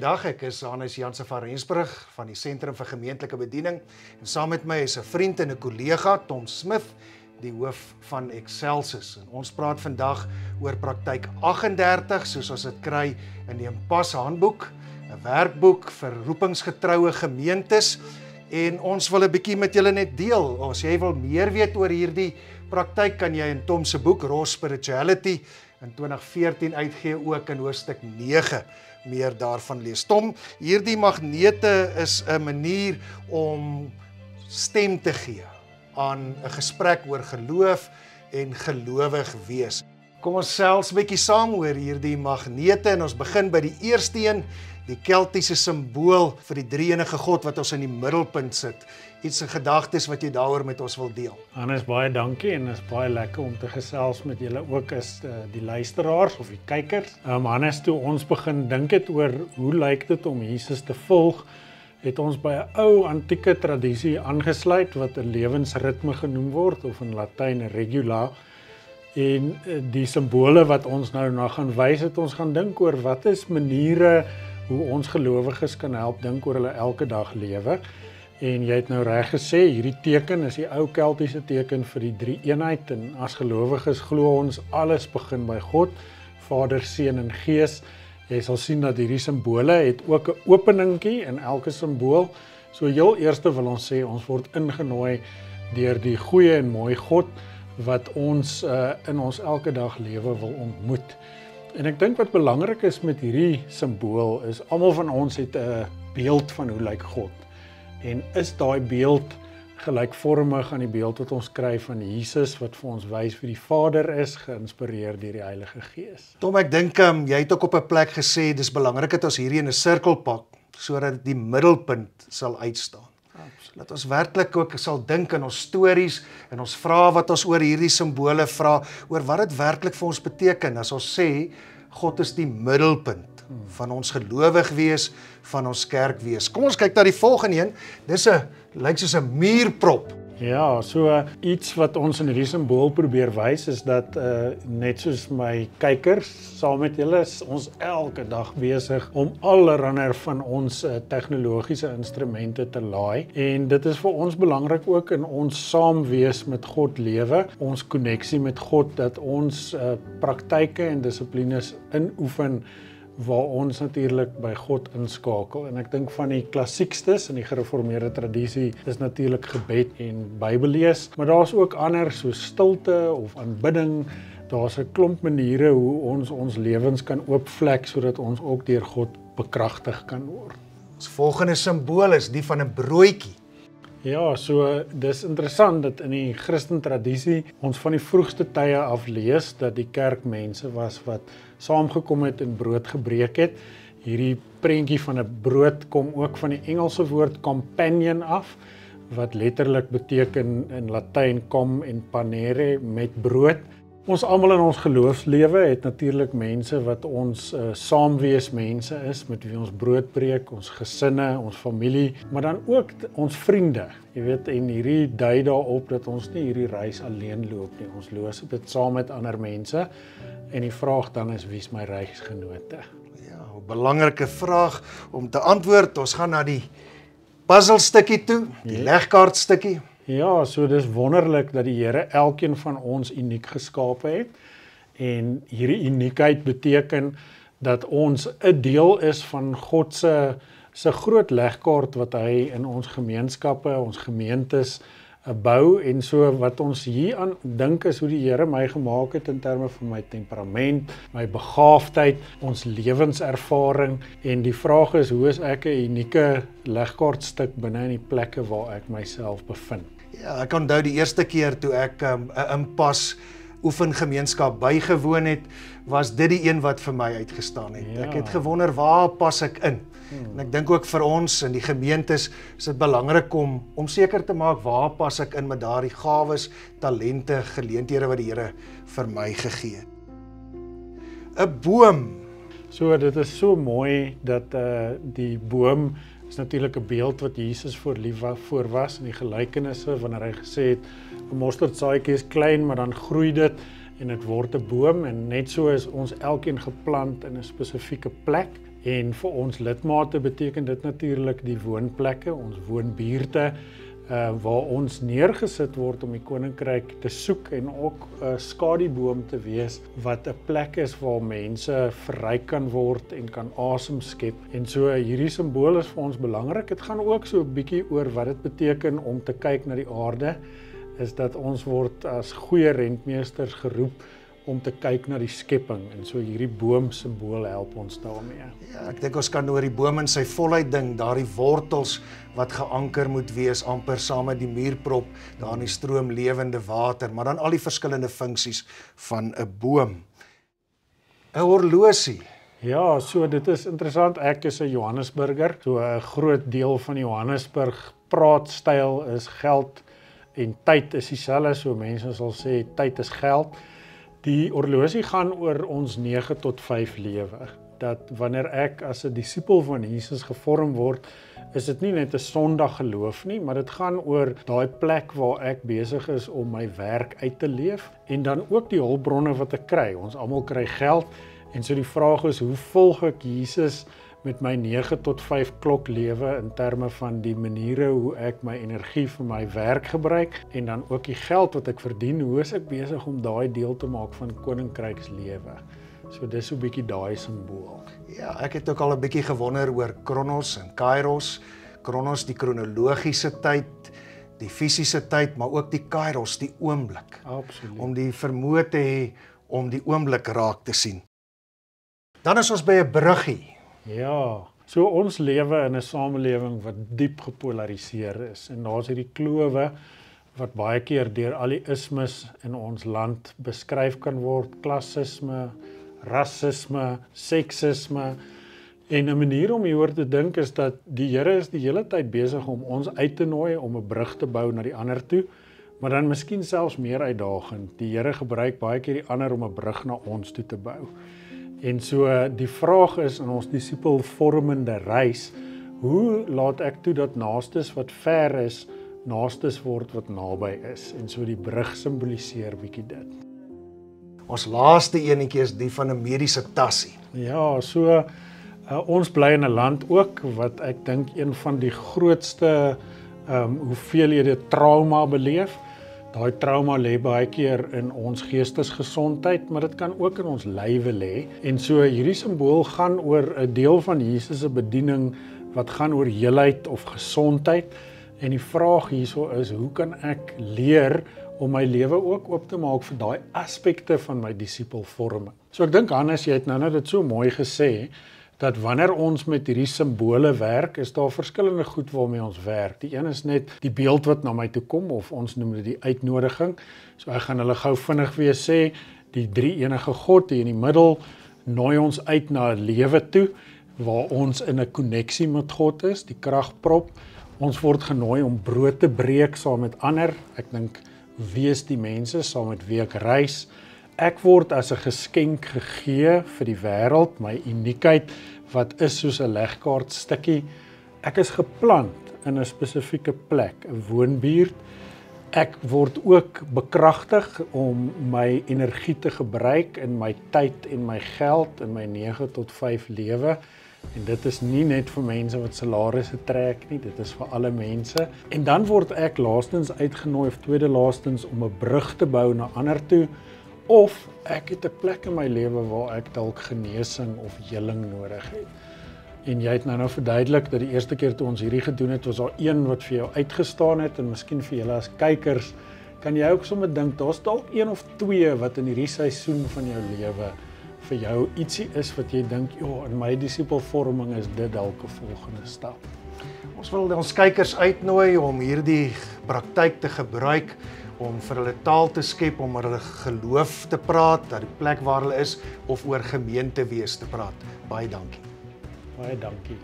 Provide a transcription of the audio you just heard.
Goeiedag, ek is Hannes Jansen van Rensburg van die Sentrum vir Gemeentelike Bediening en saam met my is 'n vriend en 'n kollega, Tom Smith, die hoof van Excelsis. En ons praat vandag oor praktyk 38, soos ons dit kry in die Impas handboek, 'n werkboek vir roepingsgetroue gemeentes. En ons wil 'n bietjie met julle net deel. As jy wil meer weet oor hierdie praktyk, kan jy in Tom se boek Raw Spirituality in 2014 uitgee ook in hoofstuk 9 meer daarvan lees. Tom, hierdie magnete is 'n manier om stem te gee aan 'n gesprek oor geloof en gelowig wees. Kom ons sels 'n bietjie saam oor hierdie magnete en ons begin by die eerste een, die Keltiese simbool vir die drie-enige God wat ons in die middelpunt sit. Iets in gedagtes wat jy daaroor met ons wil deel. Hannes, baie dankie en is baie lekker om te gesels met julle ook as die luisteraars of die kykers. Hannes, toe ons begin dink het oor hoe lyk dit om Jesus te volg, het ons by 'n ou antieke tradisie aangesluit wat 'n lewensritme genoem word of in Latyn 'n regula. En die simbole wat ons nou na gaan wys, het ons gaan dink oor wat is maniere hoe ons gelowiges kan help dink oor hulle elke dag lewe. En jy het nou reg gesê, hierdie teken is die ou Keltiese teken vir die drie eenheid en as gelowiges glo ons alles begin by God, Vader, Seun en Gees. Jy sal sien dat hierdie simbole het ook 'n openingkie in elke simbool. So heel eerste wil ons sê, ons word ingenooi deur die goeie en mooi God wat ons in ons elke dag lewe wil ontmoet. En ek dink wat belangrik is met hierdie simbool is, almal van ons het 'n beeld van hoe lyk God. En is daai beeld gelykvormig aan die beeld wat ons kry van Jesus, wat vir ons wys wie die Vader is, geïnspireer deur die Heilige Gees. Tom, ek dink jy het ook op 'n plek gesê, dis belangrik dat ons hierdie in 'n sirkel pak, sodat die middelpunt sal uitstaan. Dat ons werklik ook sal dink in ons stories en ons vra wat ons oor hierdie simbole vra, oor wat dit werklik vir ons beteken, as ons sê, God is die middelpunt van ons gelowig wees, van ons kerk wees. Kom ons kyk na die volgende een, dis lyk soos 'n muurprop. Ja, so iets wat ons in hierdie simbool probeer wys is dat net soos my kykers saam met julle is ons elke dag besig om allerlei van ons tegnologiese instrumente te laai en dit is vir ons belangrik ook in ons saamwees met God lewe, ons koneksie met God, dat ons praktyke en dissiplines inoefen waar ons natuurlik by God inskakel. En ek dink van die klassiekstes in die gereformeerde tradisie is natuurlik gebed en Bybellees, maar daar's ook ander soos stilte of aanbidding. Daar's 'n klomp maniere hoe ons lewens kan oopvlek sodat ons ook deur God bekragtig kan word. Ons volgende simbool is die van 'n broodjie. Ja, so dis interessant dat in die Christen tradisie ons van die vroegste tye af lees dat die kerkmense was wat saamgekom het en brood gebreek het. Hierdie prentjie van 'n brood kom ook van die Engelse woord companion af, wat letterlik beteken in Latyn com en panere met brood. Ons almal in ons geloofslewe het natuurlik mense wat ons saamwees mense is, met wie ons brood breek, ons gesinne, ons familie, maar dan ook ons vriende. Jy weet, en hierdie dui daarop dat ons nie hierdie reis alleen loop nie. Ons loop dit saam met ander mense en die vraag dan is, wie is my reisgenote? Ja, 'n belangrike vraag om te antwoord. Ons gaan na die puzzelstukkie toe, die legkaartstukkie. Ja, so dis wonderlik dat die Here elkeen van ons uniek geskape het en hierdie uniekheid beteken dat ons 'n deel is van God se groot legkaart wat hy in ons gemeenskappe, ons gemeentes bou en so wat ons hier aan dink is hoe die Here my gemaak het in terme van my temperament, my begaafdheid, ons lewenservaring en die vraag is hoe is ek 'n unieke legkaartstuk binne in die plekke waar ek myself bevind. Ja, ek onthou die eerste keer toe ek 'n Impas oefengemeenskap bygewoon het, was dit die een wat vir my uitgestaan het. Ja. Ek het gewonder, waar pas ek in? En ek dink ook vir ons in die gemeentes is dit belangrik om seker te maak, waar pas ek in met daardie gawes, talente, geleenthede wat die Here vir my gegee het. 'n Boom. So dit is so mooi dat die boom is natuurlik 'n beeld wat Jesus voor was in die gelykenisse wanneer hy gesê het 'n mosterdsaadjie is klein, maar dan groei dit en dit word 'n boom en net so is ons elkeen geplant in 'n spesifieke plek En vir ons lidmate beteken dit natuurlik die woonplekke, ons woonbuurte, waar ons neergesit word om die koninkryk te soek en ook 'n skadieboom te wees wat 'n plek is waar mense verryk kan word en kan asem skep. En so hierdie simbool is vir ons belangrik. Dit gaan ook so 'n bietjie oor wat dit beteken om te kyk na die aarde, is dat ons word as goeie rentmeesters geroep om te kyk na die skepping, en so hierdie boom simbool help ons daarmee. Ja, ek dink ons kan oor die boom in sy volheid ding, daardie wortels wat geanker moet wees, amper saam met die muurprop, daar in die stroom lewende water, maar dan al die verskillende funksies van 'n boom. 'n horlosie. Ja, so dit is interessant, ek is 'n Johannesburger, so 'n groot deel van Johannesburg praatstyl is geld en tyd is dieselfde, so mense sal sê tyd is geld. Die horlosie gaan oor ons 9 tot 5 lewe. Dat wanneer ek as 'n disipel van Jesus gevorm word, is dit nie net 'n Sondag geloof nie, maar dit gaan oor daai plek waar ek besig is om my werk uit te leef en dan ook die hulpbronne wat ek kry. Ons almal kry geld en so die vraag is, hoe volg ek Jesus met my 9 tot 5 klok lewe in terme van die maniere hoe ek my energie vir my werk gebruik en dan ook die geld wat ek verdien, hoe is ek besig om daai deel te maak van koninkrykslewe. So dis so 'n bietjie daai simbool. Ja, ek het ook al 'n bietjie gewonder oor Kronos en Kairos. Kronos die kronologiese tyd, die fisiese tyd, maar ook die Kairos, die oomblik. Absoluut. Om die vermoë te hê om die oomblik raak te sien. Dan is ons by 'n bruggie. Ja, so ons lewe in 'n samelewing wat diep gepolariseer is en daar's hierdie klowe wat baie keer deur al die ismes in ons land beskryf kan word, klassisme, rassisme, seksisme, en 'n manier om hieroor te dink is dat die Here is die hele tyd besig om ons uit te nooi om 'n brug te bou na die ander toe, maar dan miskien selfs meer uitdagend. Die Here gebruik baie keer die ander om 'n brug na ons toe te bou. En so die vraag is in ons disipelvormende reis, hoe laat ek toe dat naastes wat ver is, naastes word wat naby is? En so die brug simboliseer bietjie dit. Ons laaste enetjie is die van 'n mediese tassie. Ja, so ons bly in 'n land ook wat ek dink een van die grootste hoeveelhede trauma beleef. Daai trauma lê baie keer in ons geestesgesondheid, maar dit kan ook in ons lywe lê. En so hierdie simbool gaan oor 'n deel van Jesus se bediening wat gaan oor heelheid of gesondheid. En die vraag hierso is, hoe kan ek leer om my lewe ook oop te maak vir daai aspekte van my disipelvorming? So ek dink Hannes, jy het nou dit so mooi gesê, dat wanneer ons met hierdie simbole werk, is daar verskillende goed waarmee ons werk. Die een is net die beeld wat na my toe kom, of ons noem dit die uitnodiging. So ek gaan hulle gou vinnig weer sê, die drie enige God hier in die middel, nooi ons uit na 'n lewe toe, waar ons in 'n koneksie met God is, die kragprop. Ons word genooi om brood te breek saam met ander. Ek dink, wie is die mense saam met wie ek reis? Ek word as 'n geskenk gegee vir die wêreld, my uniekheid wat is soos 'n legkaartstukkie. Ek is geplant in 'n spesifieke plek, 'n woonbuurt. Ek word ook bekragtig om my energie te gebruik in my tyd en my geld in my 9 tot 5 lewe. En dit is nie net vir mense wat salarisse trek nie, dit is vir alle mense. En dan word ek laastens uitgenooi, of tweede laastens, om 'n brug te bou na ander toe, of ek het 'n plek in my lewe waar ek dalk genesing of heling nodig het. En jy het nou verduidelik dat die eerste keer toe ons hierdie gedoen het, was daar een wat vir jou uitgestaan het, en miskien vir julle as kykers, kan jy ook sommer dink, daar's dalk een of twee wat in hierdie seisoen van jou lewe vir jou ietsie is wat jy dink, ja, in my disipelvorming is dit dalk 'n volgende stap. Ons wil ons kykers uitnooi om hierdie praktyk te gebruik, om vir hulle taal te skep, om oor hulle geloof te praat, dat die plek waar hulle is, of oor gemeentewees te praat. Baie dankie. Baie dankie.